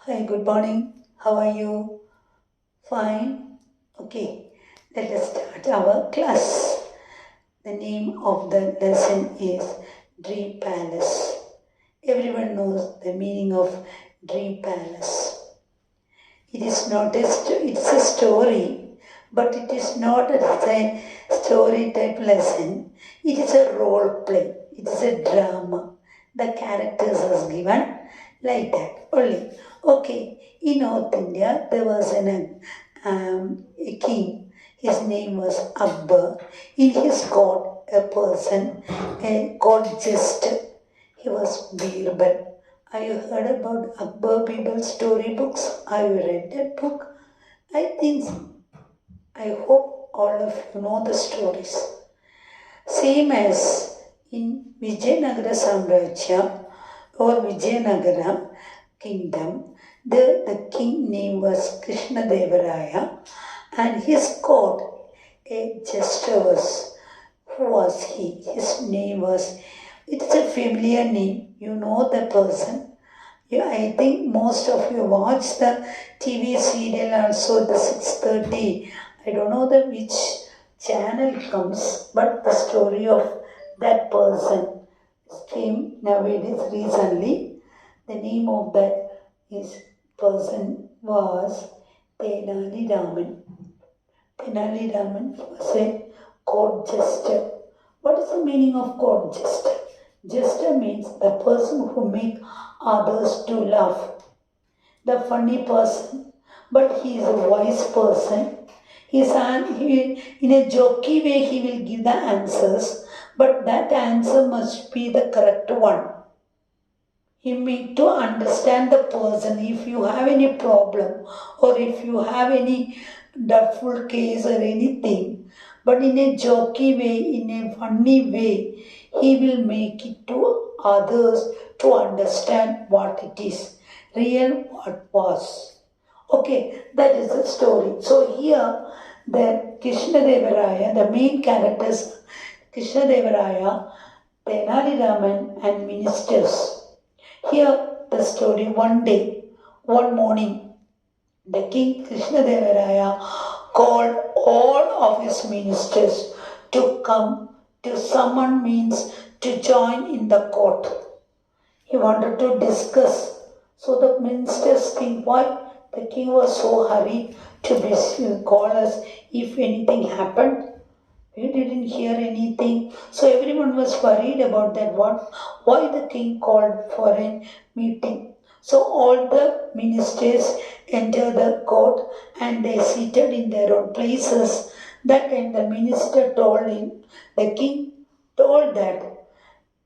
Hi, good morning. How are you? Fine? Okay, let us start our class. The name of the lesson is Dream Palace. Everyone knows the meaning of Dream Palace. It is not it's a story, but it is not a story type lesson. It is a role play. It is a drama. The characters is given like that only. Okay, in North India there was a king. His name was Akbar. In his court, a person called Jester. He was Birbal. Have you heard about Akbar Birbal storybooks? Have you read that book? I think so. I hope all of you know the stories. Same as in Vijayanagara Samrajya or Vijayanagara kingdom, the king name was Krishna Devaraya and his court a jester was. Who was he? His name was, it's a familiar name. You know the person. Yeah, I think most of you watch the TV serial also the 6:30. I don't know the which channel comes, but the story of that person came nowadays recently. The name of that his person was Tenali Raman. Tenali Raman was a court jester. What is the meaning of court jester? Jester means the person who make others to laugh. The funny person, but he is a wise person. In a jokey way he will give the answers, but that answer must be the correct one. You need to understand the person. If you have any problem or if you have any doubtful case or anything, but in a jokey way, in a funny way, he will make it to others to understand what it is, real what was. Okay, that is the story. So here, the Krishna Devaraya, the main characters, Krishna Devaraya, Tenali Raman, and ministers. Here the story one day, one morning, the king Krishnadevaraya called all of his ministers to come to summon means to join in the court. He wanted to discuss. So the ministers think why the king was so hurried to call us if anything happened. We didn't hear anything. So everyone was worried about that. Why the king called for a meeting? So all the ministers entered the court and they seated in their own places. That time the minister told him, the king told that,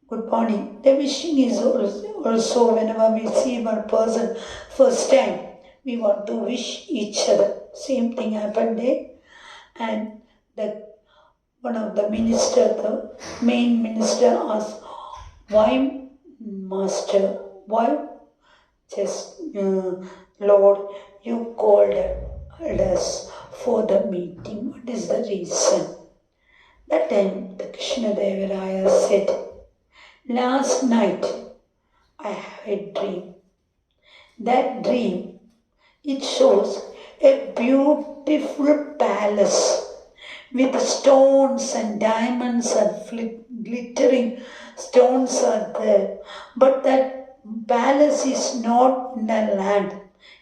good morning. The wishing is also whenever we see one person first time, we want to wish each other. Same thing happened there. And the one of the minister, the main minister asked, why master, why just Lord, you called us for the meeting. What is the reason? That time the Krishna Devaraya said, last night I have a dream. That dream, it shows a beautiful palace with stones and diamonds and glittering stones are there. But that palace is not in the land.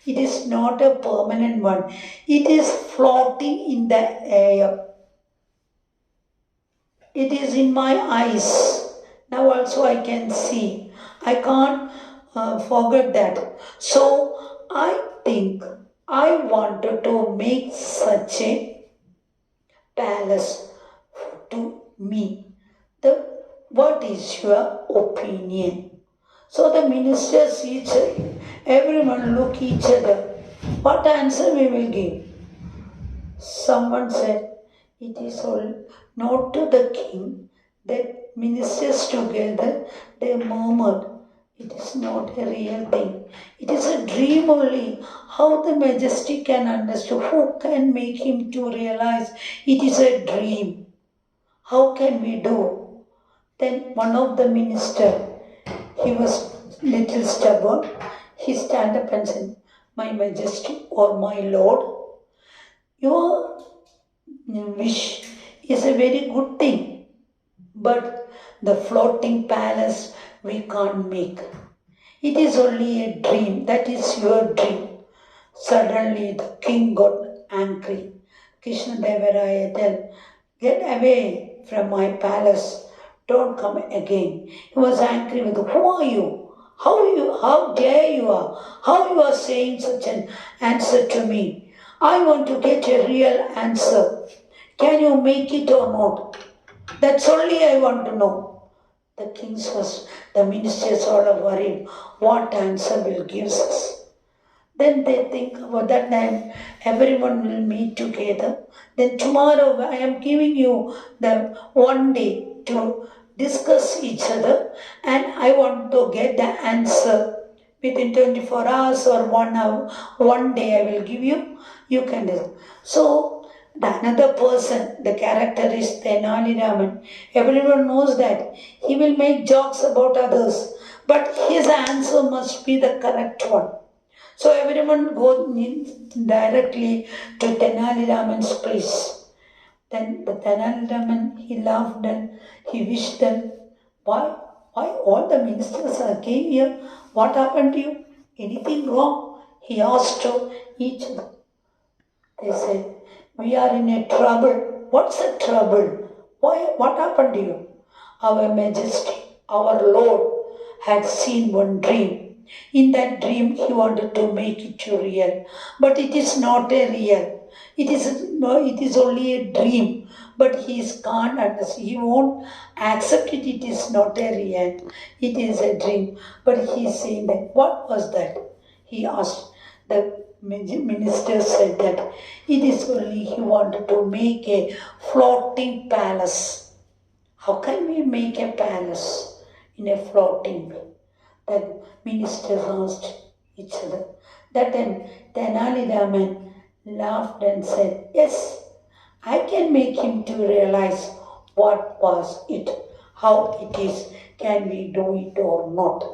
It is not a permanent one. It is floating in the air. It is in my eyes. Now also I can see. I can't forget that. So I think I wanted to make such a palace to me. What is your opinion? So the ministers everyone look each other. What answer we will give? Someone said, it is all not to the king. That ministers together, they murmured, it is not a real thing. It is a dream only. How the majesty can understand? Who can make him to realize it is a dream? How can we do? Then one of the minister, he was little stubborn. He stand up and said, my majesty or my lord. Your wish is a very good thing, but the floating palace we can't make. It is only a dream, that is your dream. Suddenly the king got angry. Krishnadevaraya said, "Get away from my palace. Don't come again." He was angry with, "Who are you? How dare you are? How you are saying such an answer to me? I want to get a real answer. Can you make it or not? That's only I want to know." The ministers are worried. What answer will give us? Then they think about that time everyone will meet together. Then tomorrow I am giving you the one day to discuss each other, and I want to get the answer within 24 hours or 1 hour. One day I will give you. You can do. So the another person, the character is Tenali Raman. Everyone knows that. He will make jokes about others, but his answer must be the correct one. So everyone goes directly to Tenali Raman's place. Then the Tenali Raman, he laughed and he wished them, why, why all the ministers are came here? What happened to you? Anything wrong? He asked to each of them. They said, we are in a trouble. What's the trouble? Why? What happened to you? Our Majesty, our Lord, had seen one dream. In that dream, he wanted to make it to real, but it is not a real. It is only a dream. But can't understand. He won't accept it. It is not a real. It is a dream. But he is saying that. What was that? He asked. The minister said that it is only he wanted to make a floating palace. How can we make a palace in a floating way? The ministers asked each other. That time Tenali Raman laughed and said, yes, I can make him to realize what was it, how it is, can we do it or not.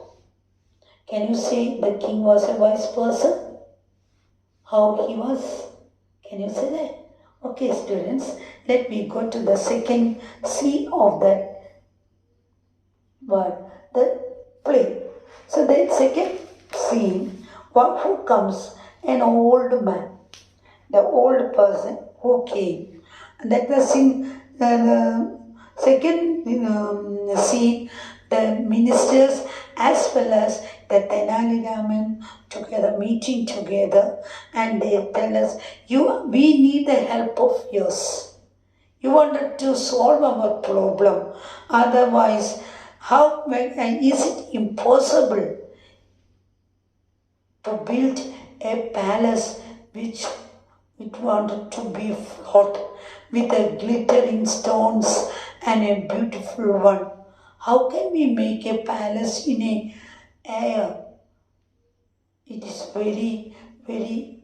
Can you say the king was a wise person? How he was? Can you say that? Okay, students, let me go to the second scene of that word, the play. So the second scene, who comes? An old man, the old person who came. That the scene, the second scene, the ministers as well as the Tenali Raman together, meeting together, and they tell us, we need the help of yours. You wanted to solve our problem. Otherwise, how is it impossible to build a palace which it wanted to be float with a glittering stones and a beautiful one? How can we make a palace in a air? It is very, very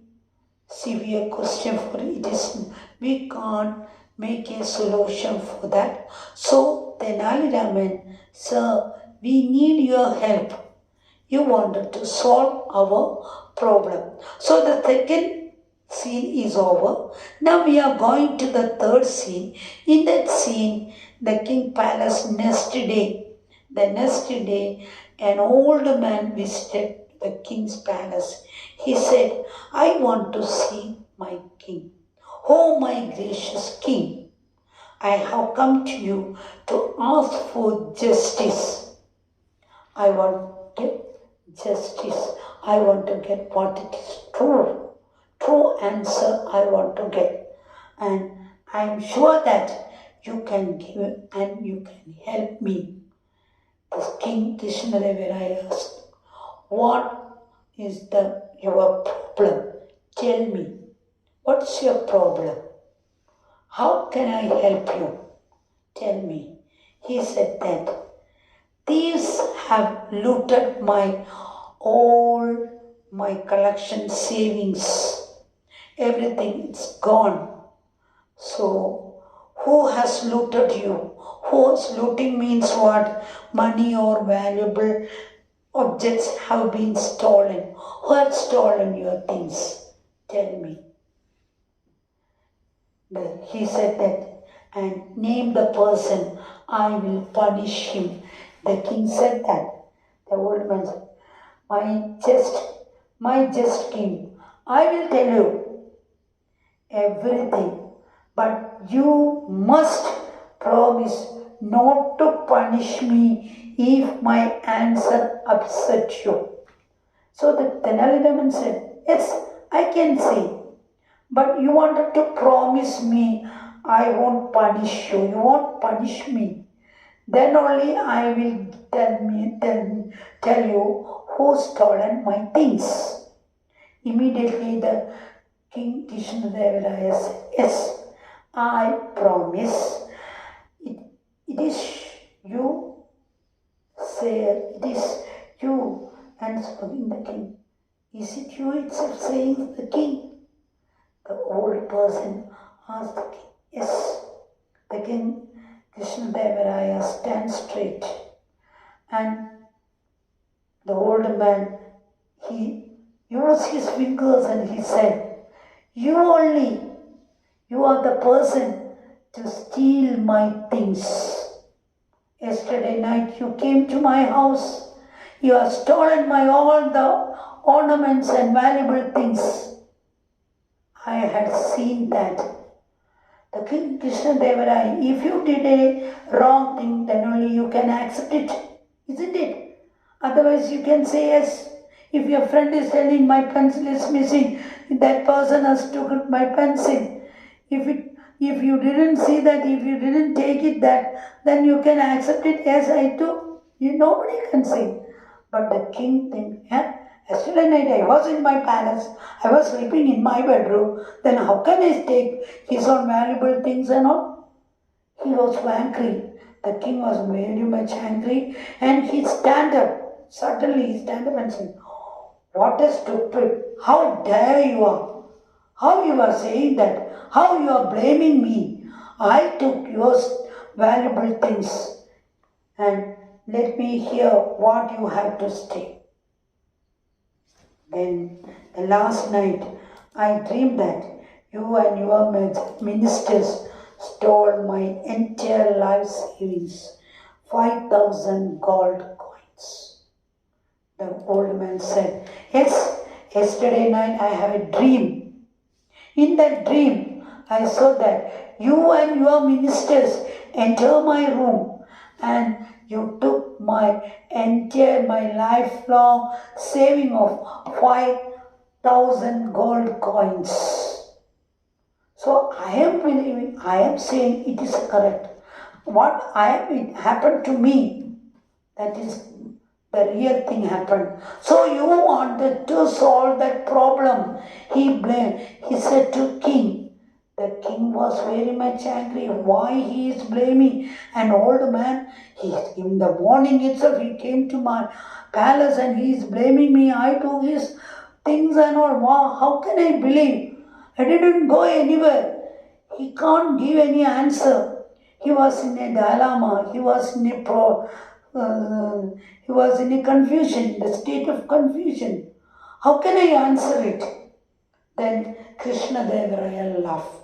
severe question for it is. We can't make a solution for that. So Tenali Raman, sir, we need your help. You wanted to solve our problem. So the second scene is over. Now we are going to the third scene. In that scene, the king palace next day. The next day, an old man visited the king's palace. He said, I want to see my king. Oh, my gracious king, I have come to you to ask for justice. I want to get justice. I want to get what it is true. True answer I want to get. And I am sure that you can give and you can help me. The king Krishnadevaraya asked, what is your problem? Tell me, what's your problem? How can I help you? Tell me. He said that thieves have looted all my collection savings. Everything is gone. So, who has looted you? Who's looting means what? Money or valuable objects have been stolen? Who had stolen your things? Tell me. He said that, and name the person, I will punish him. The king said that. The old man said, my just king, I will tell you everything, but you must promise not to punish me if my answer upsets you. So the Tenali said, yes, I can say. But you wanted to promise me I won't punish you. You won't punish me. Then only I will tell you who stolen my things. Immediately the King Krishnadevara said, yes, I promise. It is you, say, it is you. And speaking the king, is it you itself saying the king? The old person asked the king, yes. The king Krishnadevara stands straight, and the old man, he used his fingers and he said, you only, you are the person to steal my things. Yesterday night you came to my house, you have stolen my all the ornaments and valuable things. I had seen that. The King Krishnadevara, if you did a wrong thing, then only you can accept it, isn't it? Otherwise you can say yes. If your friend is telling my pencil is missing, that person has took my pencil. If you didn't see that, if you didn't take it that, then you can accept it. Yes, I do. Nobody can say. But the king think, yeah, yesterday night I was in my palace, I was sleeping in my bedroom, then how can I take his own valuable things and all? He was angry. The king was very much angry, and he stand up. Suddenly he stand up and said, what a stupid, how dare you are? How you are saying that? How you are blaming me? I took your valuable things, and let me hear what you have to say. Then the last night I dreamed that you and your ministers stole my entire life savings, 5,000 gold coins. The old man said, yes, yesterday night I have a dream. In that dream, I saw that you and your ministers enter my room and you took my lifelong saving of 5,000 gold coins. So I am saying it is correct. It happened to me, that is the real thing happened. So you wanted to solve that problem. He said to king. The king was very much angry. Why he is blaming an old man? In the morning itself he came to my palace and he is blaming me. I took his things and all. Wow, how can I believe? I didn't go anywhere. He can't give any answer. He was in a dilemma. He was in a confusion, the state of confusion. How can I answer it? Then Krishnadevara laughed.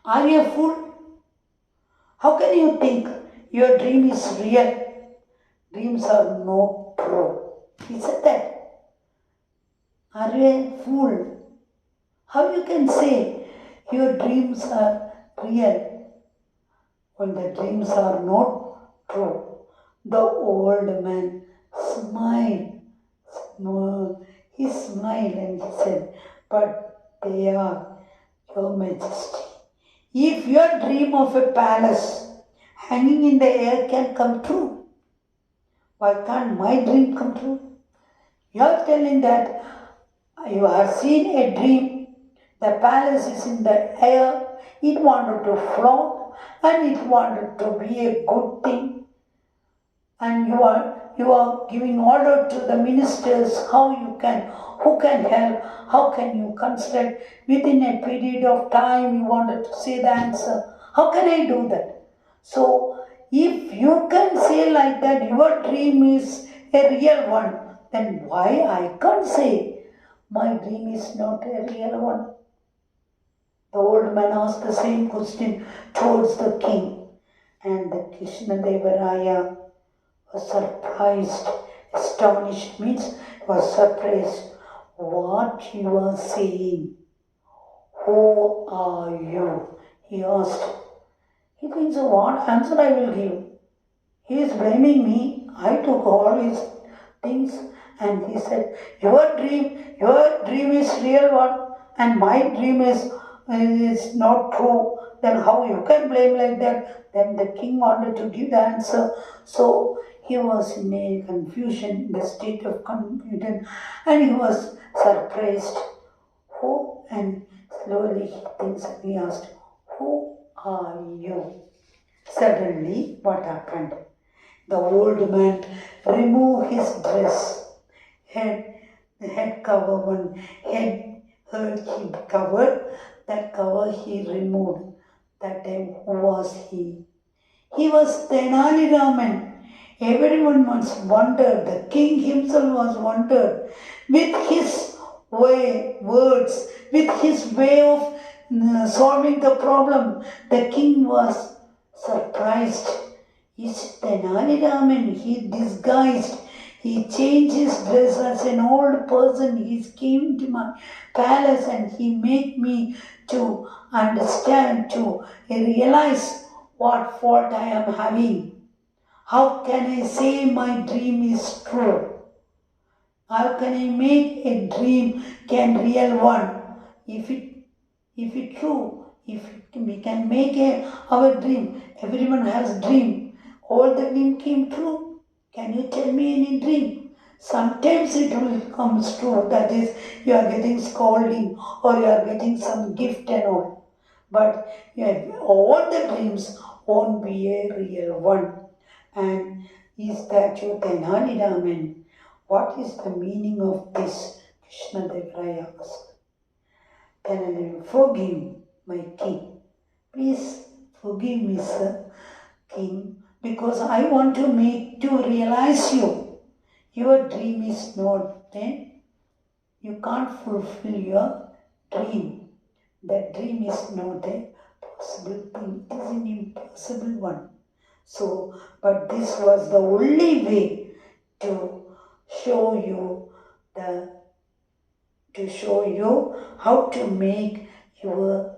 Are you a fool? How can you think your dream is real? Dreams are no true. He said that. Are you a fool? How you can say your dreams are real when the dreams are not true? The old man smiled. He smiled and he said, but they are, your majesty. If your dream of a palace hanging in the air can come true, why can't my dream come true? You are telling that you have seen a dream, the palace is in the air, it wanted to float and it wanted to be a good thing. And you are giving order to the ministers who can help, how can you construct within a period of time you wanted to say the answer. How can I do that? So if you can say like that, your dream is a real one, then why I can't say my dream is not a real one? The old man asked the same question towards the king, and the Krishnadevaraya was surprised. Astonished means was surprised. What you are saying? Who are you? He asked. He thinks, what answer I will give? He is blaming me. I took all his things, and he said, your dream is real one, and my dream is not true. Then how you can blame like that? Then the king wanted to give the answer. So he was in a confusion, in the state of confusion, and he was surprised. Who? And slowly he thinks and he asked, who are you? Suddenly, what happened? The old man removed his dress, head cover, one head he covered, that cover he removed. That time, who was he? He was Tenali Raman. Everyone was wondered. The king himself was wondered with his words, with his way of solving the problem. The king was surprised. It's Tenali Raman. He disguised. He changed his dress as an old person. He came to my palace and he made me to understand, to realize what fault I am having. How can I say my dream is true? How can I make a dream can real one? If it true, we can make our dream. Everyone has dream. All the dream came true. Can you tell me any dream? Sometimes it will come true. That is, you are getting scolding or you are getting some gift and all. But all the dreams won't be a real one. And is that you Tenali Raman? What is the meaning of this? Krishnadevaraya asked. Then forgive my king. Please forgive me, sir, king, because I want to make to realize you. Your dream is not then. You can't fulfill your dream. That dream is not a possible thing. It is an impossible one. So, but this was the only way to show you how to make your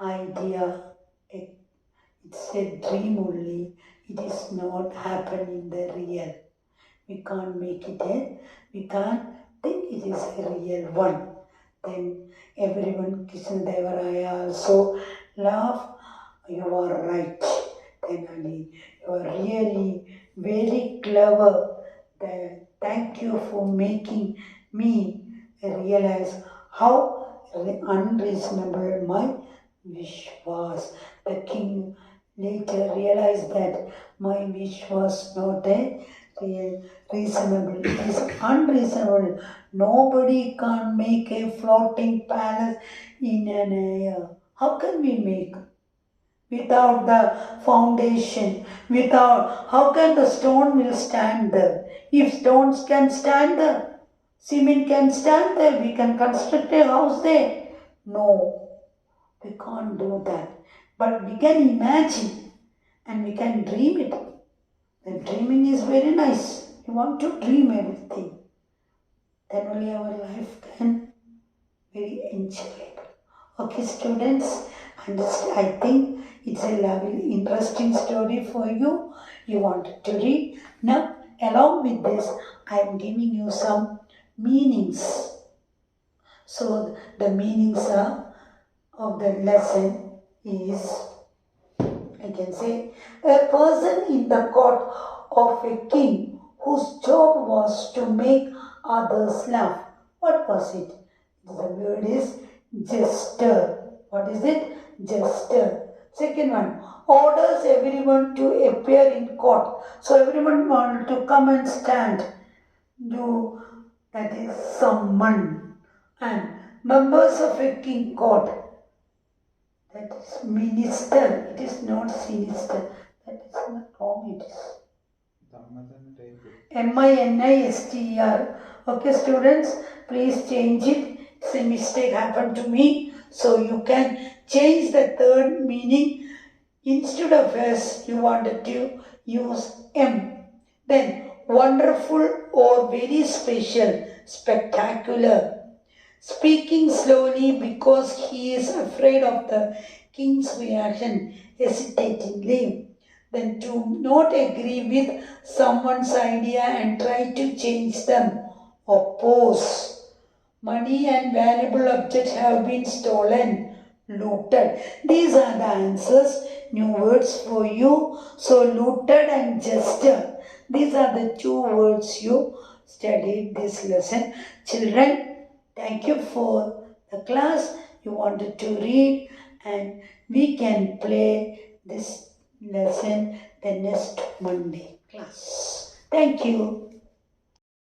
idea. It's a dream only. It is not happening in the real. We can't make it we can't think it is a real one. Then everyone, Krishnadevaraya also laugh. You are right. Then Ali, you are really very clever. Thank you for making me realize how unreasonable my wish was. The king later realized that my wish was not a reasonable. It is unreasonable. Nobody can make a floating palace in an air. How can we make? Without the foundation, without, how can the stone will stand there? If stones can stand there, cement can stand there, we can construct a house there. No, we can't do that. But we can imagine and we can dream it. The dreaming is very nice. We want to dream everything. Then only our life can be enjoyable. Okay, students, I think it's a lovely, interesting story for you. You wanted to read. Now, along with this, I am giving you some meanings. So, the meanings of the lesson is, I can say, a person in the court of a king whose job was to make others laugh. What was it? The word is jester. What is it? Jester. Second one, orders everyone to appear in court. So everyone wanted to come and stand. That is summon. And members of a king court. That is minister. It is not sinister. That is not wrong. It is. MINISTR. Okay, students, please change it. It's a mistake happened to me. So you can change the third meaning. Instead of S, you wanted to use M. Then, wonderful or very special, spectacular. Speaking slowly because he is afraid of the king's reaction, hesitatingly. Then to not agree with someone's idea and try to change them. Oppose. Money and valuable objects have been stolen, looted. These are the answers, new words for you. So, looted and jester. These are the two words you studied this lesson. Children, thank you for the class you wanted to read, and we can play this lesson the next Monday class. Thank you.